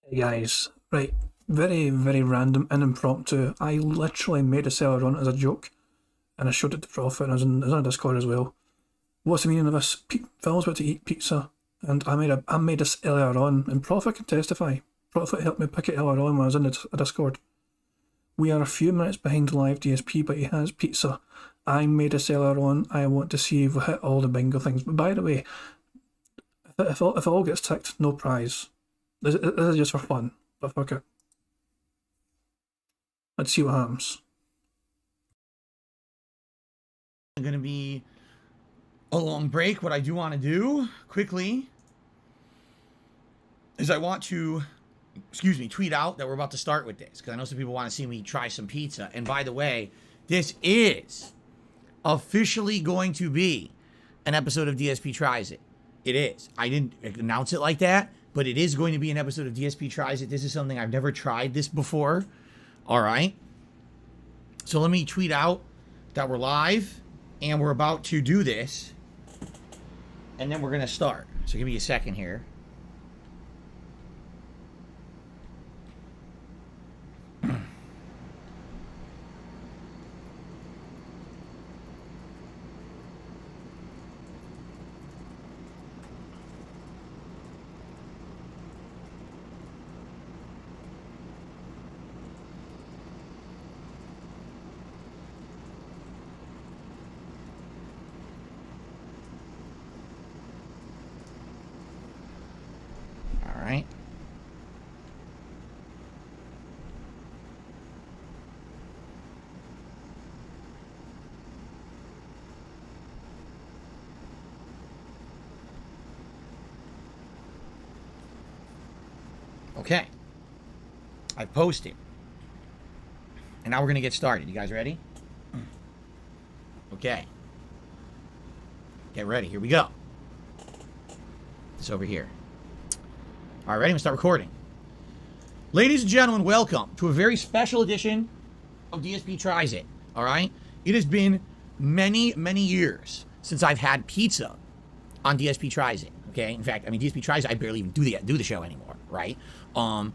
Hey guys, right, very, very random and impromptu. I literally made a seller on it as a joke, and I showed it to Prophet, and I was on a Discord as well. What's the meaning of this? Phil's about to eat pizza, and I made this earlier on, and Prophet can testify. Prophet helped me pick it earlier on when I was in the Discord. We are a few minutes behind live DSP, but he has pizza. I made this earlier on. I want to see if we hit all the bingo things. But by the way, if it all gets ticked, no prize. This is just for fun. But fuck it. Let's see what happens. Going to be a long break. What I do want to do quickly is I want to, tweet out that we're about to start with this, because I know some people want to see me try some pizza. And by the way, this is officially going to be an episode of DSP Tries It. It is. I didn't announce it like that, but it is going to be an episode of DSP Tries It. This is something I've never tried this before. All right. So let me tweet out that we're live and we're about to do this. And then we're going to start. So give me a second here. All right. Okay. I've posted. And now we're going to get started. You guys ready? Okay. Get ready. Here we go. It's over here. All right, ready? I'm going to start recording. Ladies and gentlemen, welcome to a very special edition of DSP Tries It. All right? It has been many, many years since I've had pizza on DSP Tries It. Okay? In fact, I mean, DSP Tries It, I barely even do the show anymore, right?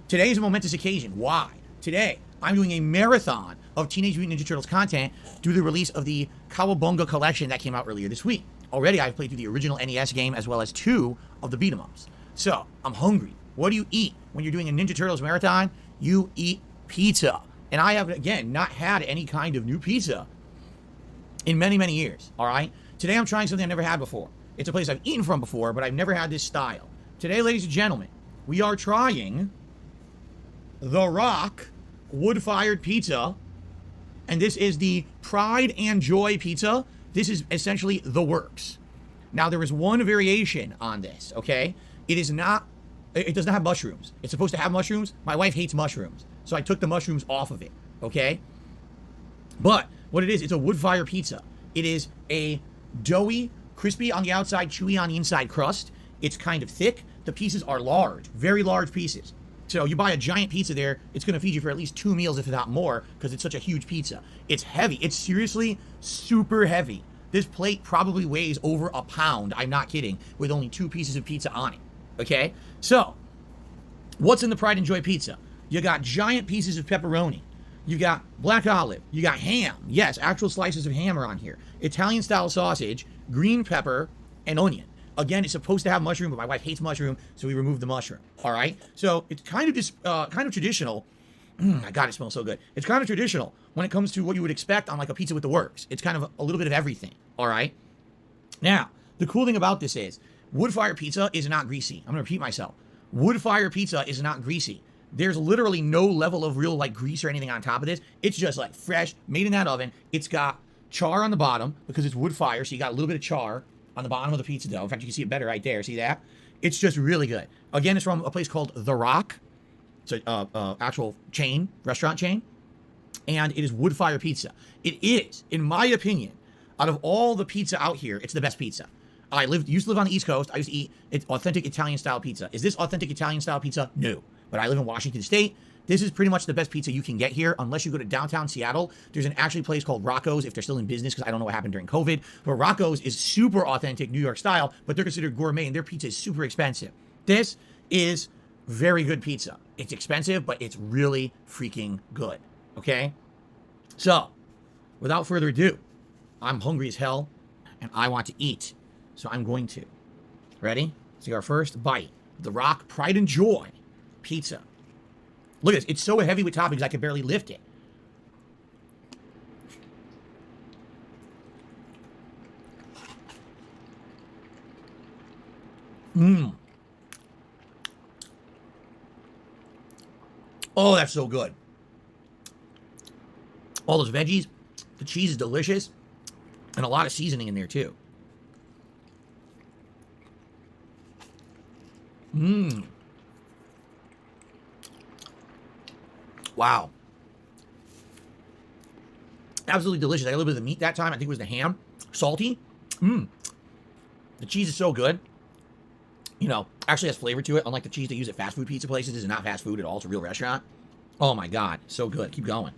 Today is a momentous occasion. Why? Today, I'm doing a marathon of Teenage Mutant Ninja Turtles content due to the release of the Cowabunga collection that came out earlier this week. Already, I've played through the original NES game as well as 2 of the beat-em-ups. So, I'm hungry. What do you eat when you're doing a Ninja Turtles marathon? You eat pizza. And I have, again, not had any kind of new pizza in many, many years, all right? Today, I'm trying something I've never had before. It's a place I've eaten from before, but I've never had this style. Today, ladies and gentlemen, we are trying The Rock wood-fired pizza, and this is the Pride and Joy pizza. This is essentially the works. Now, there is one variation on this, okay? It does not have mushrooms. It's supposed to have mushrooms. My wife hates mushrooms, so I took the mushrooms off of it, okay? But what it is, it's a wood-fire pizza. It is a doughy, crispy on the outside, chewy on the inside crust. It's kind of thick. The pieces are large, very large pieces. So you buy a giant pizza there, it's going to feed you for at least 2 meals, if not more, because it's such a huge pizza. It's heavy. It's seriously super heavy. This plate probably weighs over a pound. I'm not kidding, with only 2 pieces of pizza on it. Okay? So, what's in the Pride and Joy pizza? You got giant pieces of pepperoni. You got black olive. You got ham. Yes, actual slices of ham are on here. Italian-style sausage, green pepper, and onion. Again, it's supposed to have mushroom, but my wife hates mushroom, so we removed the mushroom. All right? So, it's kind of traditional. My God, it smells so good. It's kind of traditional when it comes to what you would expect on like a pizza with the works. It's kind of a little bit of everything. All right? Now, the cool thing about this is wood-fire pizza is not greasy. I'm going to repeat myself. Wood-fire pizza is not greasy. There's literally no level of real like grease or anything on top of this. It's just like fresh, made in that oven. It's got char on the bottom because it's wood fire, so you got a little bit of char on the bottom of the pizza dough. In fact, you can see it better right there. See that? It's just really good. Again, it's from a place called The Rock. It's an actual chain, restaurant chain. And it is wood fire pizza. It is, in my opinion, out of all the pizza out here, it's the best pizza. I used to live on the East Coast. I used to eat authentic Italian-style pizza. Is this authentic Italian-style pizza? No. But I live in Washington State. This is pretty much the best pizza you can get here, unless you go to downtown Seattle. There's an actually place called Rocco's, if they're still in business, because I don't know what happened during COVID. But Rocco's is super authentic New York style, but they're considered gourmet, and their pizza is super expensive. This is Very good pizza. It's expensive, but it's really freaking good. Okay? So, without further ado, I'm hungry as hell, and I want to eat. So I'm going to. Ready? Let's take our first bite. The Rock Pride and Joy pizza. Look at this. It's so heavy with toppings, I can barely lift it. Mmm. Oh, that's so good. All those veggies. The cheese is delicious. And a lot of seasoning in there, too. Mmm. Wow. Absolutely delicious. I got a little bit of the meat that time. I think it was the ham. Salty. Mmm. The cheese is so good. You know, actually has flavor to it. Unlike the cheese they use at fast food pizza places. This is not fast food at all. It's a real restaurant. Oh my God. So good. Keep going.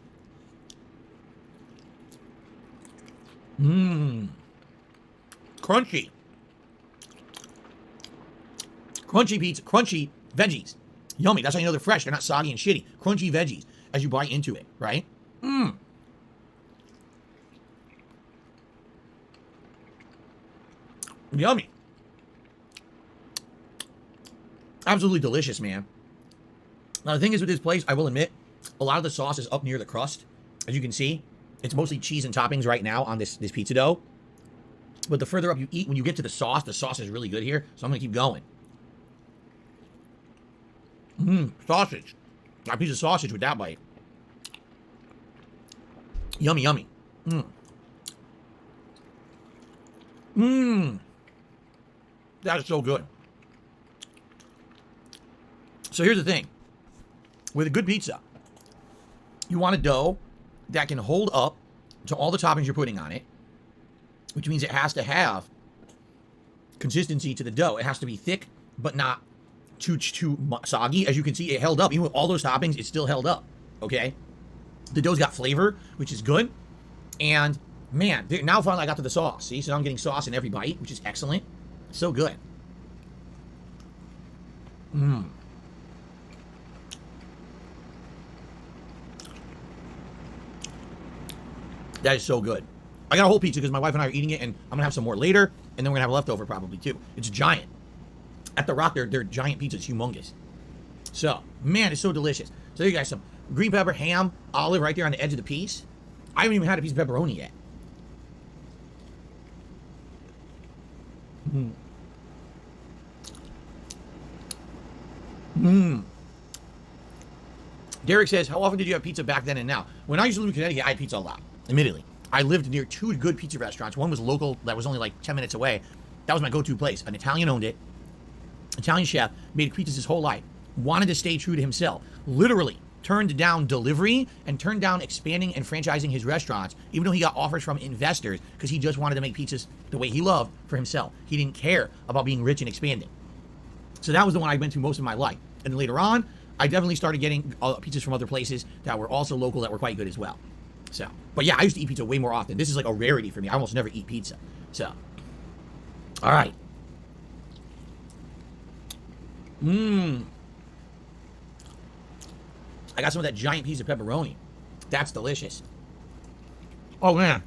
Mmm. Crunchy. Crunchy pizza. Crunchy veggies. Yummy. That's how you know they're fresh. They're not soggy and shitty. Crunchy veggies as you bite into it, right? Mmm. Yummy. Absolutely delicious, man. Now, the thing is with this place, I will admit, a lot of the sauce is up near the crust. As you can see, it's mostly cheese and toppings right now on this pizza dough. But the further up you eat, when you get to the sauce is really good here. So I'm going to keep going. Mmm, sausage. A piece of sausage with that bite. Yummy, yummy. Mmm. Mmm. That is so good. So here's the thing. With a good pizza, you want a dough that can hold up to all the toppings you're putting on it, which means it has to have consistency to the dough. It has to be thick, but not too soggy. As you can see, it held up. Even with all those toppings, it still held up, okay? The dough's got flavor, which is good. And, man, now finally I got to the sauce. See? So now I'm getting sauce in every bite, which is excellent. So good. Mmm. That is so good. I got a whole pizza because my wife and I are eating it, and I'm going to have some more later, and then we're going to have leftover probably too. It's giant. At the Rock, they're giant pizzas, humongous. So, man, it's so delicious. So you guys, some green pepper, ham, olive right there on the edge of the piece. I haven't even had a piece of pepperoni yet. Mmm. Mmm. Derek says, how often did you have pizza back then and now? When I used to live in Connecticut, I had pizza a lot. Admittedly, I lived near two good pizza restaurants. One was local, that was only like 10 minutes away. That was my go-to place. An Italian owned it. Italian chef, made pizzas his whole life. Wanted to stay true to himself. Literally turned down delivery and turned down expanding and franchising his restaurants, even though he got offers from investors, because he just wanted to make pizzas the way he loved for himself. He didn't care about being rich and expanding. So that was the one I went to most of my life. And then later on, I definitely started getting pizzas from other places that were also local that were quite good as well. So, but yeah, I used to eat pizza way more often. This is like a rarity for me. I almost never eat pizza. So, all right. Mmm. I got some of that giant piece of pepperoni. That's delicious. Oh, man.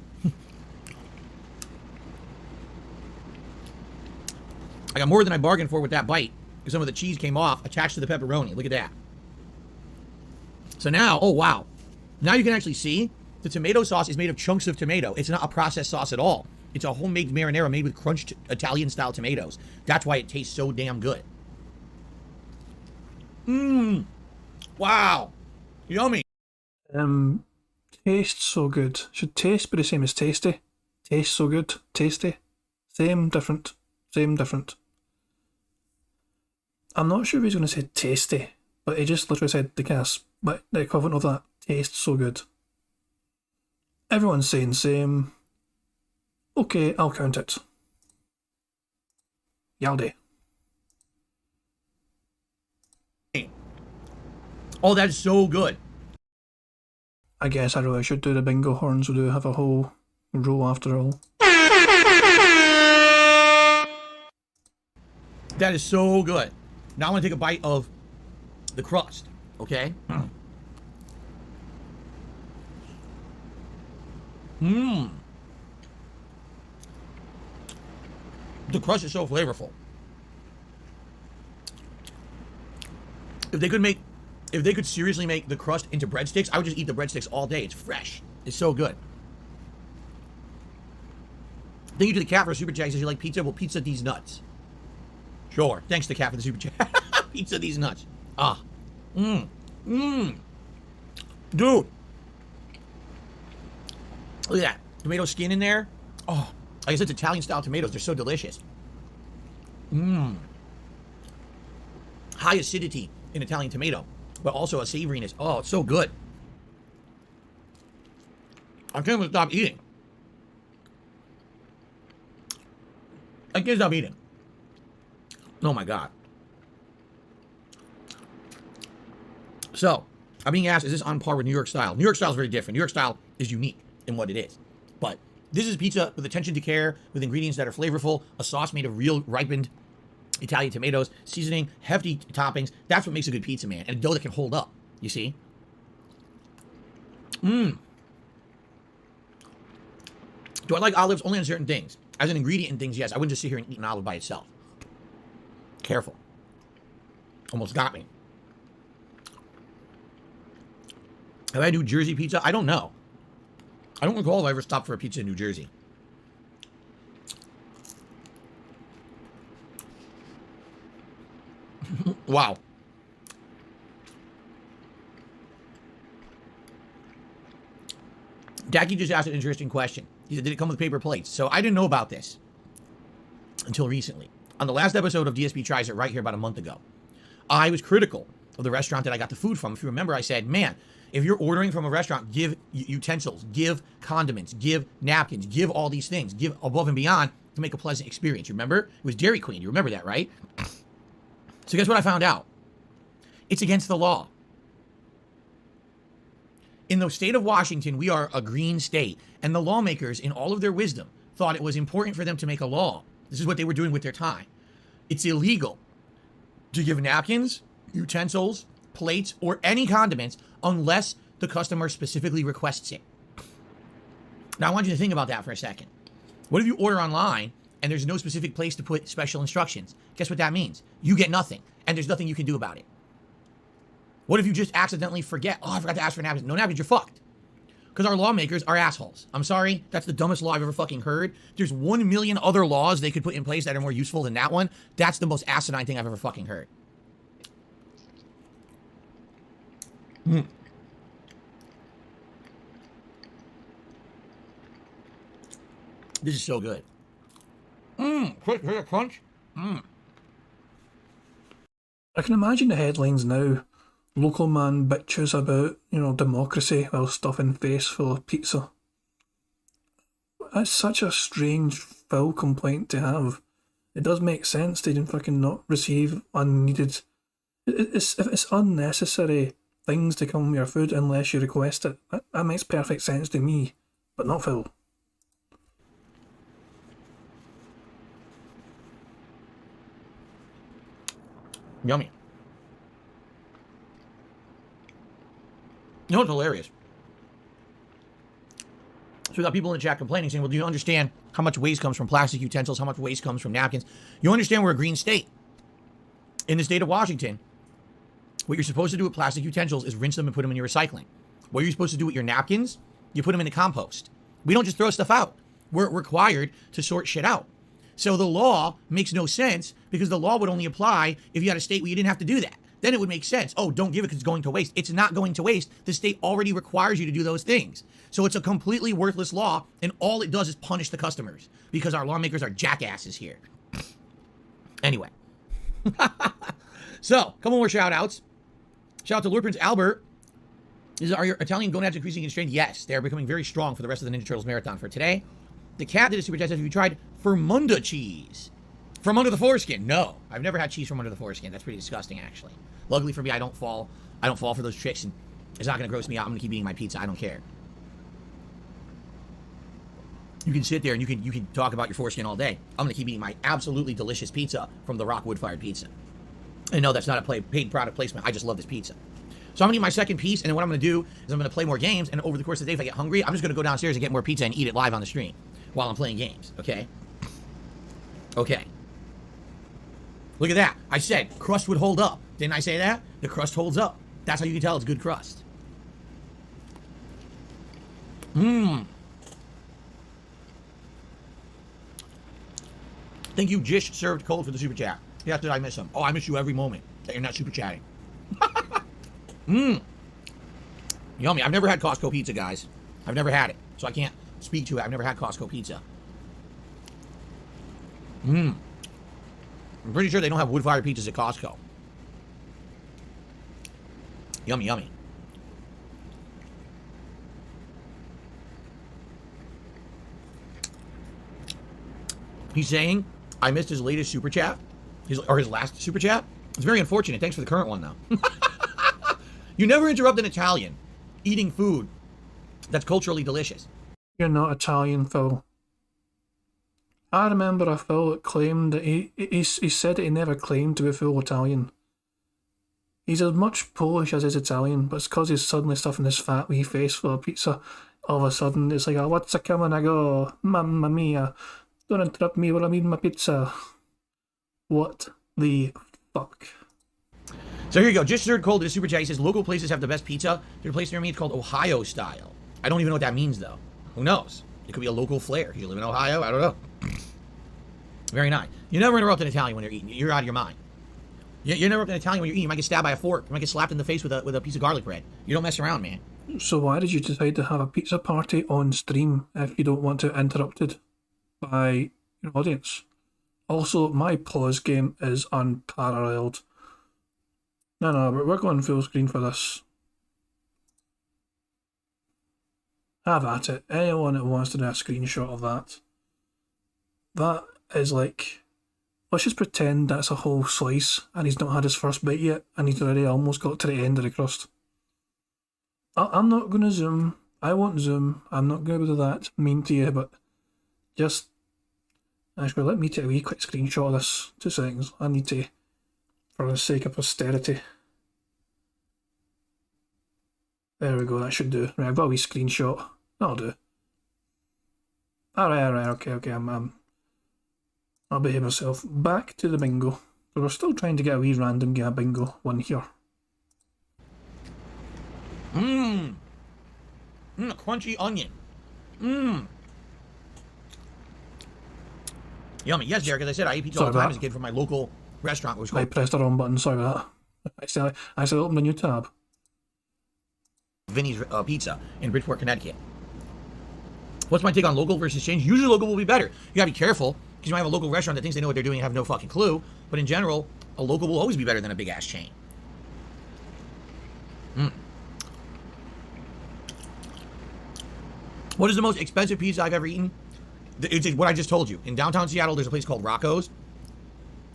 I got more than I bargained for with that bite. Because some of the cheese came off, attached to the pepperoni. Look at that. So now, oh, wow. Now you can actually see the tomato sauce is made of chunks of tomato. It's not a processed sauce at all. It's a homemade marinara made with crunched Italian-style tomatoes. That's why it tastes so damn good. Mmm. Wow. Yummy. Tastes so good. Should taste be the same as tasty? Tastes so good. Tasty. Same, different. Same, different. I'm not sure if he's going to say tasty, but he just literally said the equivalent of that. Tastes so good. Everyone's saying same. Okay, I'll count it. Yaldi. Oh, that's so good. I guess I really should do the bingo horns. We do have a whole row after all. That is so good. Now I want to take a bite of the crust, okay? Mmm. The crust is so flavorful. If they could seriously make the crust into breadsticks, I would just eat the breadsticks all day. It's fresh. It's so good. Thank you to the cat for a super chat. He says you like pizza? Well, pizza these nuts. Sure. Thanks to the cat for the super chat. Pizza these nuts. Ah. Mmm. Mmm. Dude. Look at that. Tomato skin in there. Oh. I guess it's Italian style tomatoes. They're so delicious. Mmm. High acidity in Italian tomato, but also a savoriness. Oh, it's so good. I can't even stop eating. I can't stop eating. Oh my God. So, I'm being asked, is this on par with New York style? New York style is very different. New York style is unique in what it is. But this is pizza with attention to care, with ingredients that are flavorful, a sauce made of real ripened Italian tomatoes, seasoning, hefty toppings. That's what makes a good pizza, man. And a dough that can hold up, you see? Mmm. Do I like olives? Only on certain things. As an ingredient in things, yes. I wouldn't just sit here and eat an olive by itself. Careful. Almost got me. Have I had New Jersey pizza? I don't know. I don't recall if I ever stopped for a pizza in New Jersey. Wow. Dacky just asked an interesting question. He said, did it come with paper plates? So I didn't know about this until recently. On the last episode of DSP Tries It right here about a month ago, I was critical of the restaurant that I got the food from. If you remember, I said, man, if you're ordering from a restaurant, give utensils, give condiments, give napkins, give all these things, give above and beyond to make a pleasant experience. You remember? It was Dairy Queen. You remember that, right? So guess what I found out? It's against the law. In the state of Washington, we are a green state, and the lawmakers, in all of their wisdom, thought it was important for them to make a law. This is what they were doing with their time. It's illegal to give napkins, utensils, plates, or any condiments unless the customer specifically requests it. Now, I want you to think about that for a second. What if you order online and there's no specific place to put special instructions? Guess what that means? You get nothing, and there's nothing you can do about it. What if you just accidentally forget, oh, I forgot to ask for napkins. No napkins, you're fucked. Because our lawmakers are assholes. I'm sorry, that's the dumbest law I've ever fucking heard. There's 1 million other laws they could put in place that are more useful than that one. That's the most asinine thing I've ever fucking heard. Mm. This is so good. Quick crunch. I can imagine the headlines now. Local man bitches about, democracy while stuffing face full of pizza. That's such a strange, foul complaint to have. It does make sense they didn't fucking not receive unneeded... It's unnecessary things to come with your food unless you request it. That makes perfect sense to me, but not Phil. Yummy. You know what's hilarious? So we got people in the chat complaining, saying, well, do you understand how much waste comes from plastic utensils, how much waste comes from napkins? You understand we're a green state. In the state of Washington, what you're supposed to do with plastic utensils is rinse them and put them in your recycling. What you're supposed to do with your napkins, you put them in the compost. We don't just throw stuff out. We're required to sort shit out. So the law makes no sense because the law would only apply if you had a state where you didn't have to do that. Then it would make sense. Oh, don't give it because it's going to waste. It's not going to waste. The state already requires you to do those things. So it's a completely worthless law, and all it does is punish the customers because our lawmakers are jackasses here. Anyway. So, a couple more shout-outs. Shout out to Lord Prince Albert. Are your Italian gonads increasing in strength? Yes, they're becoming very strong for the rest of the Ninja Turtles marathon for today. The cat did a super chat. Have you tried Fermunda cheese? From under the foreskin? No, I've never had cheese from under the foreskin. That's pretty disgusting, actually. Luckily for me, I don't fall for those tricks, and it's not going to gross me out. I'm going to keep eating my pizza. I don't care. You can sit there and you can talk about your foreskin all day. I'm going to keep eating my absolutely delicious pizza from the Rock wood-fired pizza. And no, that's not a paid product placement. I just love this pizza. So I'm going to eat my second piece, and then what I'm going to do is I'm going to play more games, and over the course of the day, if I get hungry, I'm just going to go downstairs and get more pizza and eat it live on the stream while I'm playing games, okay? Okay. Look at that. I said crust would hold up. Didn't I say that? The crust holds up. That's how you can tell it's good crust. Mmm. Thank you, Jish Served Cold, for the super chat. Yes, did I miss him? Oh, I miss you every moment that you're not super chatting. Mmm. Yummy. I've never had Costco pizza, guys. I've never had it, so I can't speak to it. I've never had Costco pizza. Mmm. I'm pretty sure they don't have wood-fired pizzas at Costco. Yummy, yummy. He's saying I missed his latest super chat, his last super chat. It's very unfortunate. Thanks for the current one, though. You never interrupt an Italian eating food that's culturally delicious. You're not Italian, Phil. I remember a Phil that claimed that he said that he never claimed to be full Italian. He's as much Polish as he's Italian, but it's because he's suddenly stuffing his fat wee face full of pizza. All of a sudden, it's like, oh, what's a coming? I go, mamma mia. Don't interrupt me while I'm eating my pizza. What the fuck? So here you go. Just Served Cold to the super chat. He says, local places have the best pizza. There's a place near me. It's called Ohio style. I don't even know what that means, though. Who knows? It could be a local flair. You live in Ohio? I don't know. Very nice. You never interrupt an Italian when you're eating. You're out of your mind. You never interrupt an Italian when you're eating. You might get stabbed by a fork. You might get slapped in the face with a piece of garlic bread. You don't mess around, man. So why did you decide to have a pizza party on stream if you don't want to be interrupted by your audience? Also, my pause game is unparalleled. No, we're going full screen for this. Have at it. Anyone that wants to do a screenshot of that. That is like... Let's just pretend that's a whole slice and he's not had his first bite yet and he's already almost got to the end of the crust. I'm not going to zoom. I won't zoom. I'm not going to do that. Mean to you, but just... Actually, let me take a wee quick screenshot of this. 2 seconds. I need to, for the sake of posterity. There we go, that should do. Right, I've got a wee screenshot. That'll do. Alright, okay, I'll behave myself. Back to the bingo. So we're still trying to get a wee random game bingo one here. A crunchy onion. Yummy. Yes, Derek, as I said, I ate pizza all the time as a kid from my local restaurant. Which I pressed the wrong button, sorry about that. I said open a new tab. Vinny's Pizza in Bridgeport, Connecticut. What's my take on local versus chain? Usually local will be better. You gotta be careful, because you might have a local restaurant that thinks they know what they're doing and have no fucking clue. But in general, a local will always be better than a big-ass chain. What is the most expensive pizza I've ever eaten? It's what I just told you. In downtown Seattle, there's a place called Rocco's.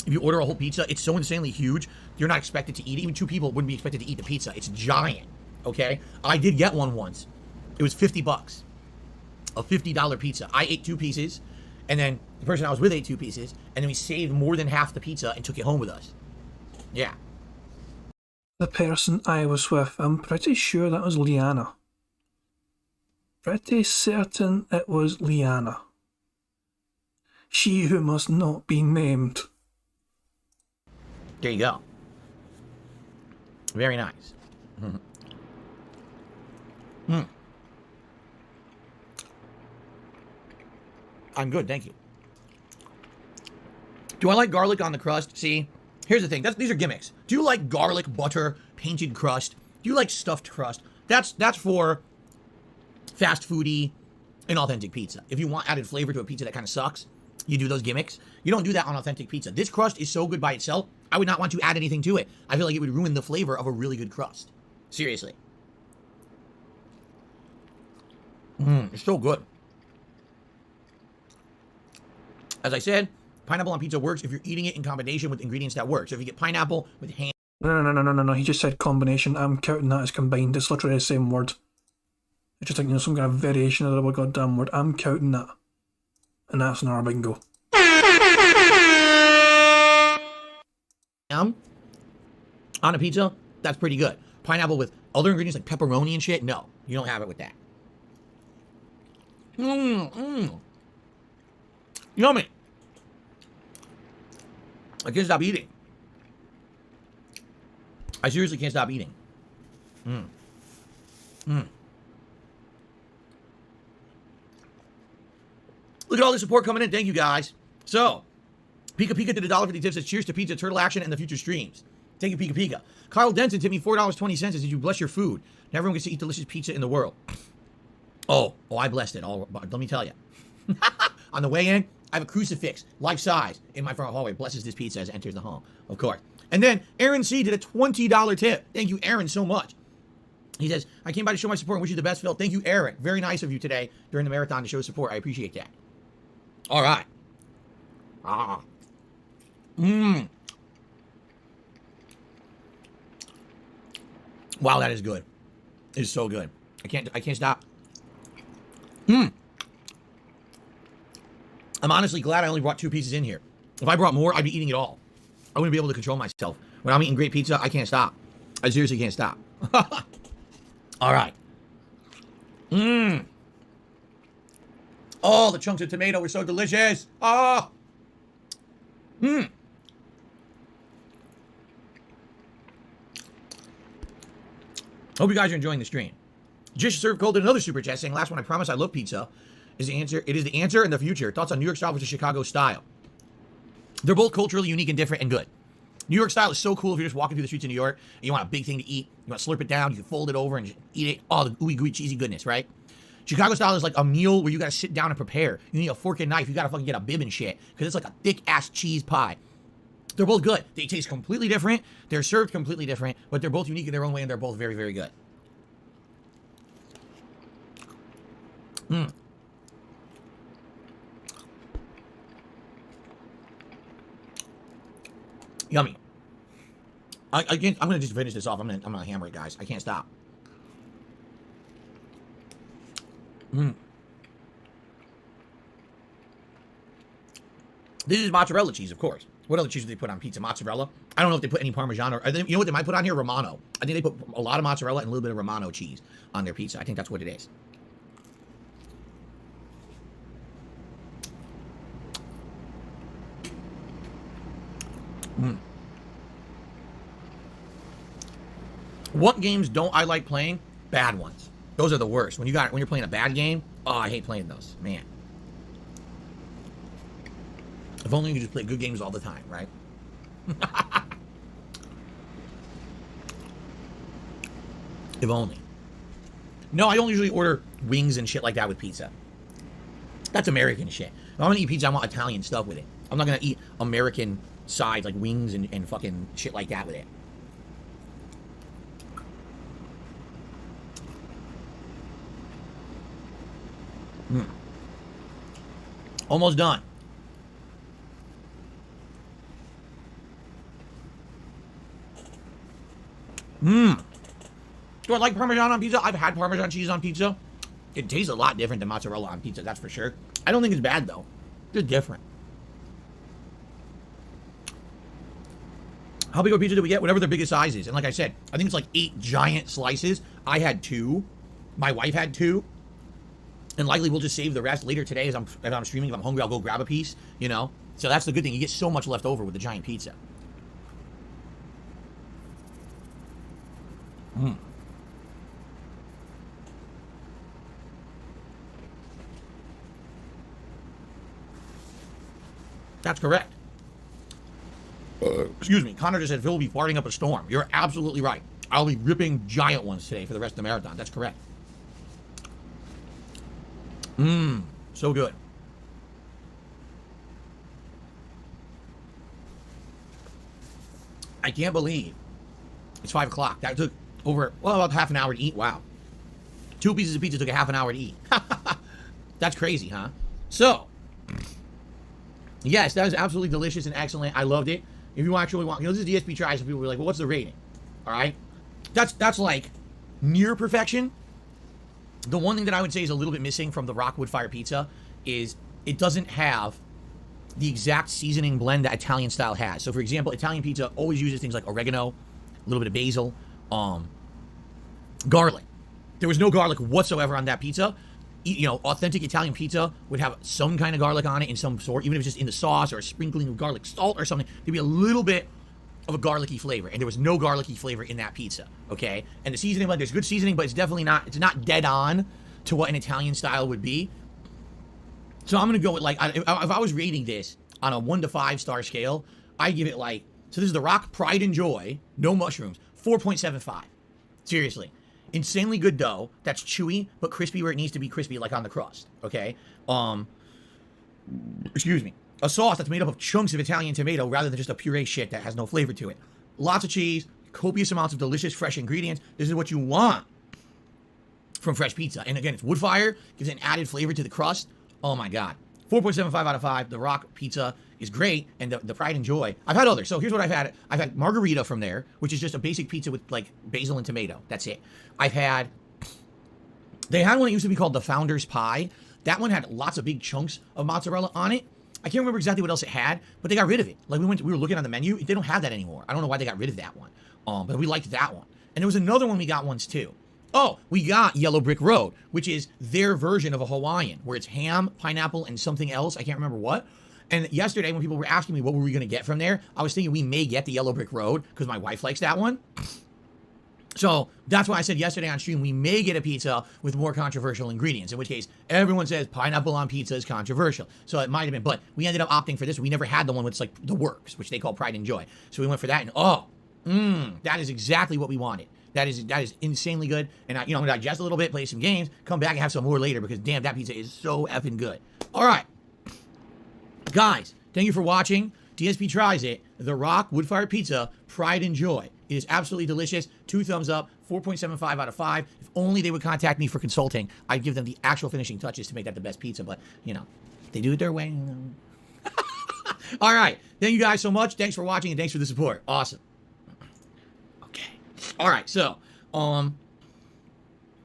If you order a whole pizza, it's so insanely huge, you're not expected to eat it. Even 2 people wouldn't be expected to eat the pizza. It's giant, okay? I did get one once. It was $50. A $50 pizza. I ate 2 pieces, and then the person I was with ate 2 pieces, and then we saved more than half the pizza and took it home with us. Yeah. The person I was with, I'm pretty sure that was Liana. Pretty certain it was Liana. She who must not be named. There you go. Very nice. I'm good, thank you. Do I like garlic on the crust? See, here's the thing. These are gimmicks. Do you like garlic, butter, painted crust? Do you like stuffed crust? That's for fast foody and authentic pizza. If you want added flavor to a pizza that kind of sucks, you do those gimmicks. You don't do that on authentic pizza. This crust is so good by itself, I would not want to add anything to it. I feel like it would ruin the flavor of a really good crust. Seriously. It's so good. As I said, pineapple on pizza works if you're eating it in combination with ingredients that work. So if you get pineapple with ham... No. He just said combination. I'm counting that as combined. It's literally the same word. It's just like, some kind of variation of the goddamn word. I'm counting that. And that's in our bingo. On a pizza, that's pretty good. Pineapple with other ingredients like pepperoni and shit, no. You don't have it with that. Yummy. I can't stop eating. I seriously can't stop eating. Look at all the support coming in. Thank you, guys. So, Pika Pika did $1.50 tip. Says cheers to pizza, turtle action, and the future streams. Thank you, Pika Pika. Carl Denton tipped me $4.20. Says, did you bless your food? Now everyone gets to eat delicious pizza in the world. Oh, I blessed it. All, let me tell you. On the way in, I have a crucifix, life size, in my front hallway. Blesses this pizza as it enters the home, of course. And then Aaron C did a $20 tip. Thank you, Aaron, so much. He says, I came by to show my support and wish you the best, Phil. Thank you, Eric. Very nice of you today during the marathon to show support. I appreciate that. All right. Wow, that is good. It's so good. I can't stop. I'm honestly glad I only brought 2 pieces in here. If I brought more, I'd be eating it all. I wouldn't be able to control myself. When I'm eating great pizza, I can't stop. I seriously can't stop. All right. Oh, the chunks of tomato were so delicious. Oh. Hope you guys are enjoying the stream. Just served cold in another super chat saying, last one, I promise I love pizza. Is the answer. It is the answer in the future. Thoughts on New York style versus Chicago style? They're both culturally unique and different and good. New York style is so cool if you're just walking through the streets of New York and you want a big thing to eat. You want to slurp it down. You can fold it over and just eat it. All the ooey gooey cheesy goodness, right? Chicago style is like a meal where you got to sit down and prepare. You need a fork and knife. You got to fucking get a bib and shit because it's like a thick ass cheese pie. They're both good. They taste completely different. They're served completely different, but they're both unique in their own way and they're both very, very good. Yummy. I'm gonna just finish this off. I'm gonna hammer it, guys. I can't stop. This is mozzarella cheese, of course. What other cheese do they put on pizza? Mozzarella? I don't know if they put any Parmesan or you know what they might put on here? Romano. I think they put a lot of mozzarella and a little bit of Romano cheese on their pizza. I think that's what it is. What games don't I like playing? Bad ones. Those are the worst. When you're playing a bad game, oh, I hate playing those. Man. If only you could just play good games all the time, right? If only. No, I don't usually order wings and shit like that with pizza. That's American shit. If I'm gonna eat pizza, I want Italian stuff with it. I'm not gonna eat American sides like wings and fucking shit like that with it. Almost done. Do I like Parmesan on pizza? I've had Parmesan cheese on pizza. It tastes a lot different than mozzarella on pizza, that's for sure. I don't think it's bad, though. It's different. How big of a pizza do we get? Whatever the biggest size is. And like I said, I think it's like 8 giant slices. I had 2. My wife had 2. And likely we'll just save the rest later today as I'm streaming. If I'm hungry, I'll go grab a piece, you know? So that's the good thing. You get so much left over with the giant pizza. That's correct. Excuse me. Connor just said Phil will be farting up a storm. You're absolutely right. I'll be ripping giant ones today for the rest of the marathon. That's correct. So good. I can't believe it's 5 o'clock. That took about half an hour to eat. Wow. 2 pieces of pizza took a half an hour to eat. That's crazy, huh? So, yes, that was absolutely delicious and excellent. I loved it. If you actually want, this is DSP tries, so people were like, well, what's the rating? All right. That's like near perfection. The one thing that I would say is a little bit missing from the Rockwood Fire Pizza is it doesn't have the exact seasoning blend that Italian style has. So, for example, Italian pizza always uses things like oregano, a little bit of basil, garlic. There was no garlic whatsoever on that pizza. You know, authentic Italian pizza would have some kind of garlic on it in some sort, even if it's just in the sauce or a sprinkling of garlic salt or something. There'd be a little bit of a garlicky flavor, and there was no garlicky flavor in that pizza, okay? And the seasoning, there's good seasoning, but it's definitely not, it's not dead on to what an Italian style would be. So I'm going to go with, like, if I was rating this on a 1 to 5 star scale, I'd give it, like, so this is the Rock Pride and Joy, no mushrooms, 4.75. Seriously. Insanely good dough that's chewy but crispy where it needs to be crispy, like on the crust, okay? Excuse me. A sauce that's made up of chunks of Italian tomato rather than just a puree shit that has no flavor to it. Lots of cheese, copious amounts of delicious fresh ingredients. This is what you want from fresh pizza. And again, it's wood fire, gives it an added flavor to the crust. Oh my God. 4.75 out of 5. The Rock pizza is great, and the Pride and Joy. I've had others. So here's what I've had. I've had margarita from there, which is just a basic pizza with like basil and tomato. That's it. They had one that used to be called the Founder's Pie. That one had lots of big chunks of mozzarella on it. I can't remember exactly what else it had, but they got rid of it. Like we were looking on the menu. They don't have that anymore. I don't know why they got rid of that one. But we liked that one. And there was another one we got once too. Oh, we got Yellow Brick Road, which is their version of a Hawaiian, where it's ham, pineapple, and something else. I can't remember what. And yesterday, when people were asking me what were we going to get from there, I was thinking we may get the Yellow Brick Road because my wife likes that one. So that's why I said yesterday on stream, we may get a pizza with more controversial ingredients, in which case everyone says pineapple on pizza is controversial. So it might have been, but we ended up opting for this. We never had the one with like the works, which they call Pride and Joy. So we went for that, and that is exactly what we wanted. That is insanely good. And I'm going to digest a little bit, play some games, come back and have some more later because damn, that pizza is so effing good. All right. Guys, thank you for watching. DSP tries it. The Rock Wood-Fired Pizza, Pride and Joy. It is absolutely delicious. 2 thumbs up, 4.75 out of 5. If only they would contact me for consulting, I'd give them the actual finishing touches to make that the best pizza. But, they do it their way. All right. Thank you guys so much. Thanks for watching and thanks for the support. Awesome. Okay. All right. So,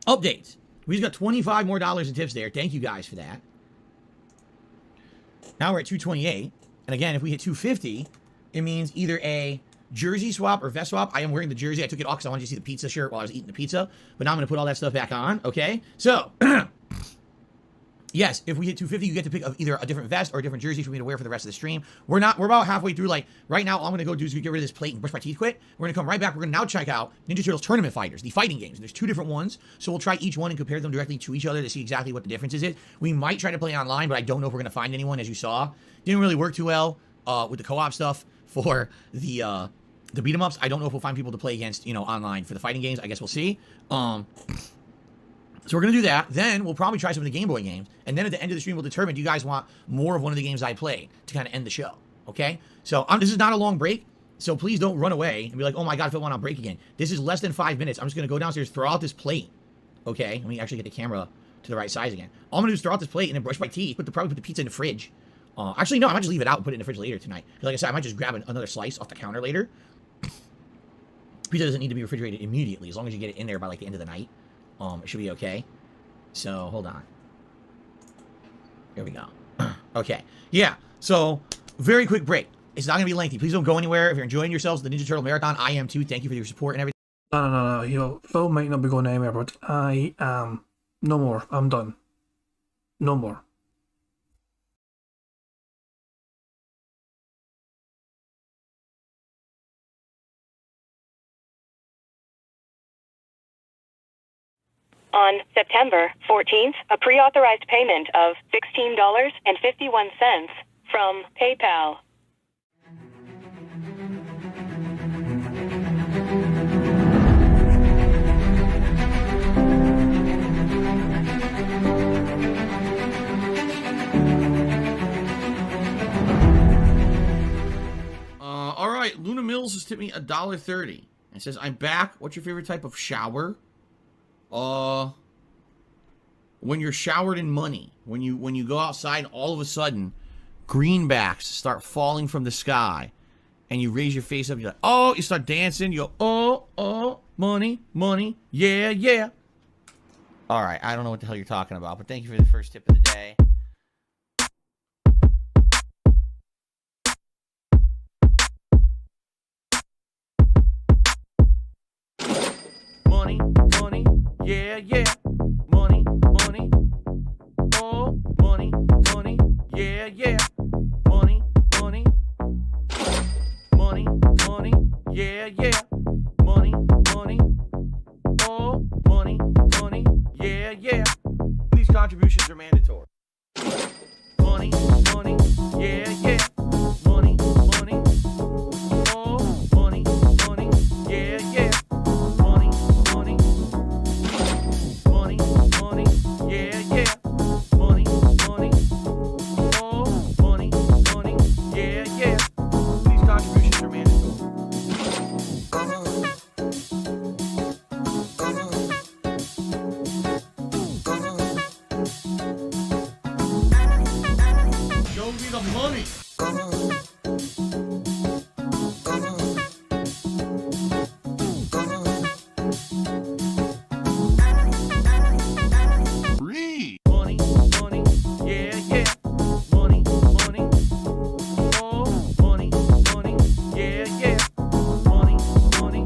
updates. We just got $25 more in tips there. Thank you guys for that. Now we're at 228. And again, if we hit 250, it means either a jersey swap or vest swap. I am wearing the jersey. I took it off because I wanted to see the pizza shirt while I was eating the pizza. But now I'm going to put all that stuff back on. Okay. So, yes, if we hit 250, you get to pick either a different vest or a different jersey for me to wear for the rest of the stream. We're about halfway through. Like, right now, all I'm going to go do is get rid of this plate and brush my teeth quick. We're going to come right back. We're going to now check out Ninja Turtles Tournament Fighters, the fighting games. And there's 2 different ones. So we'll try each one and compare them directly to each other to see exactly what the differences is. We might try to play online, but I don't know if we're going to find anyone, as you saw. Didn't really work too well with the co-op stuff for the beat 'em ups. I don't know if we'll find people to play against, online for the fighting games. I guess we'll see. So we're going to do that. Then we'll probably try some of the Game Boy games. And then at the end of the stream, we'll determine, do you guys want more of one of the games I played to kind of end the show? Okay? So this is not a long break. So please don't run away and be like, oh my God, I feel want to break again. This is less than 5 minutes. I'm just going to go downstairs, throw out this plate. Okay? Let me actually get the camera to the right size again. All I'm going to do is throw out this plate and then brush my teeth. Probably put the pizza in the fridge. Actually, no, I might just leave it out and put it in the fridge later tonight. Because like I said, I might just grab another slice off the counter later. Pizza doesn't need to be refrigerated immediately. As long as you get it in there by like the end of the night, it should be okay. So, hold on. Here we go. Okay. Yeah. So, very quick break. It's not going to be lengthy. Please don't go anywhere. If you're enjoying yourselves, the Ninja Turtle Marathon, I am too. Thank you for your support and everything. No. Phil might not be going anywhere, but I am. No more. I'm done. No more. On September 14th, a pre-authorized payment of $16.51 from PayPal. All right, Luna Mills has tipped me $1.30. It says, I'm back. What's your favorite type of shower? When you're showered in money, when you go outside and all of a sudden greenbacks start falling from the sky and you raise your face up, you're like, oh, you start dancing, you go, oh, money, yeah. All right, I don't know what the hell you're talking about, but thank you for the first tip of the day. yeah, yeah. Money, money. Oh, money, money. Yeah, yeah. Money, money. Money, money. Yeah, yeah. Money, money. Oh, money, money. Yeah, yeah. These contributions are mandatory. Money, money. Yeah, yeah. Money, money. Oh, money, money. Yeah, yeah. Money, money. Money, money. Yeah, yeah. Money, money. Oh, money, money. Yeah, yeah. These contributions are mandatory. Show me the money. Money, money, yeah, yeah. Money, money. Oh, money, money, yeah, yeah. Money, money.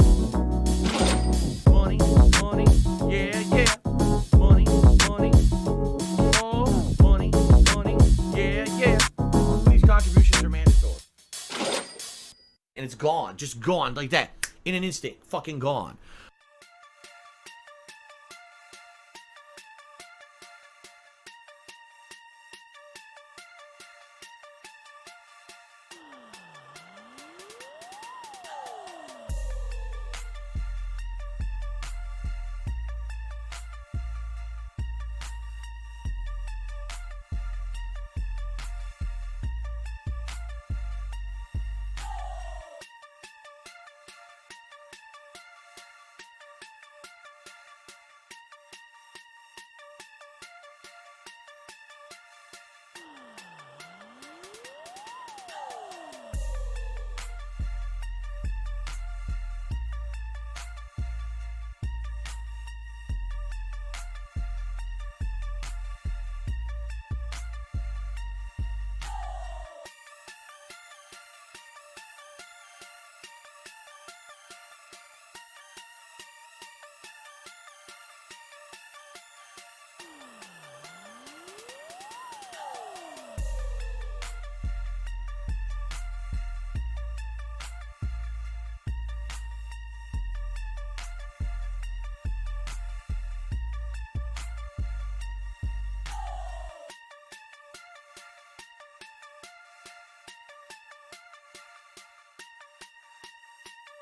Money, money, yeah, yeah. Money, money. Oh, money, money, yeah, yeah. These contributions are mandatory. And it's gone, just gone like that. In an instant, fucking gone.